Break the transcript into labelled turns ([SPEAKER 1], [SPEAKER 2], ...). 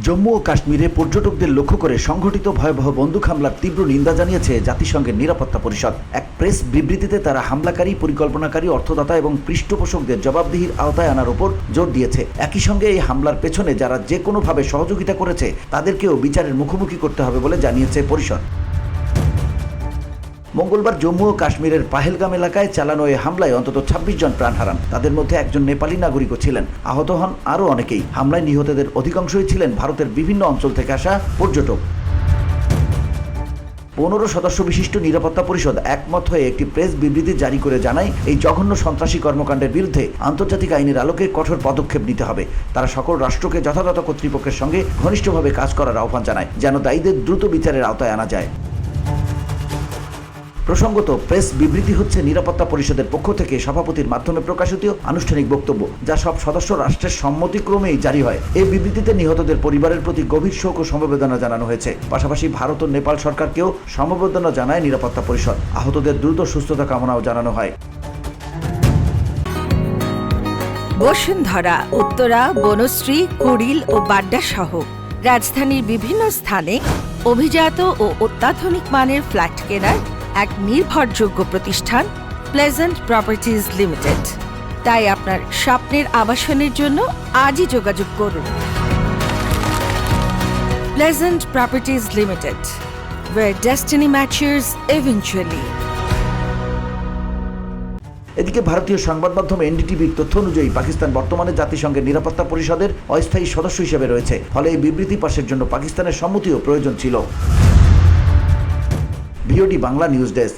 [SPEAKER 1] জম্মু ও কাশ্মীরে পর্যটকদের লক্ষ্য করে সংঘটিত ভয়াবহ বন্দুক হামলার তীব্র নিন্দা জানিয়েছে জাতিসংঘের নিরাপত্তা পরিষদ। এক প্রেস বিবৃতিতে তারা হামলাকারী, পরিকল্পনাকারী, অর্থদাতা এবং পৃষ্ঠপোষকদের জবাবদিহির আওতায় আনার উপর জোর দিয়েছে। একই সঙ্গে এই হামলার পেছনে যারা যে কোনোভাবে সহযোগিতা করেছে তাদেরকেও বিচারের মুখোমুখি করতে হবে বলে জানিয়েছে পরিষদ। মঙ্গলবার জম্মু ও কাশ্মীরের পাহেলগাম এলাকায় চালানো এই হামলায় অন্তত ২৬ জন প্রাণ হারান। তাদের মধ্যে একজন নেপালি নাগরিকও ছিলেন। আহত হন আরও অনেকেই। হামলায় নিহতদের অধিকাংশই ছিলেন ভারতের বিভিন্ন অঞ্চল থেকে আসা পর্যটক। ১৫ সদস্য বিশিষ্ট নিরাপত্তা পরিষদ একমত হয়ে একটি প্রেস বিবৃতি জারি করে জানায়, এই জঘন্য সন্ত্রাসী কর্মকাণ্ডের বিরুদ্ধে আন্তর্জাতিক আইনের আলোকে কঠোর পদক্ষেপ নিতে হবে। তারা সকল রাষ্ট্রকে যথাযথ কর্তৃপক্ষের সঙ্গে ঘনিষ্ঠভাবে কাজ করার আহ্বান জানায়, যেন দায়ীদের দ্রুত বিচারের আওতায় আনা যায়। প্রসঙ্গত, প্রেস বিবৃতি হচ্ছে নিরাপত্তা পরিষদের পক্ষ থেকে সভাপতির মাধ্যমে প্রকাশিত আনুষ্ঠানিক বক্তব্য, যা সব সদস্য রাষ্ট্রের সম্মতিক্রমেই জারি হয়। এই বিবৃতিতে নিহতদের পরিবারের প্রতি গভীর শোক ও সমবেদনা জানানো হয়েছে। পাশাপাশি ভারত ও নেপাল সরকারকেও সমবেদনা জানায় নিরাপত্তা পরিষদ। আহতদের দ্রুত সুস্থতা কামনাও জানানো হয়।
[SPEAKER 2] বসুন্ধরা, উত্তরা, বনশ্রী, কুড়িল ও বাড্ডা সহ রাজধানীর বিভিন্ন স্থানে অভিজাত ও অত্যাধুনিক মানের ফ্ল্যাট কেনার এক নির্ভরযোগ্য প্রতিষ্ঠান প্লেজেন্ট প্রপার্টিজ লিমিটেড। তাই আপনার স্বপ্নের আবাসনের জন্য আজই যোগাযোগ করুন। Pleasant properties limited, where destiny matches eventually.
[SPEAKER 1] এদিকে ভারতীয় সংবাদ মাধ্যম এনডিটিভির তথ্য অনুযায়ী পাকিস্তান বর্তমানে জাতিসংঘের নিরাপত্তা পরিষদের অস্থায়ী সদস্য হিসেবে রয়েছে। ফলে এই বিবৃতি পাশের জন্য পাকিস্তানের সম্মতিও প্রয়োজন ছিল। VOD Bangla news desk.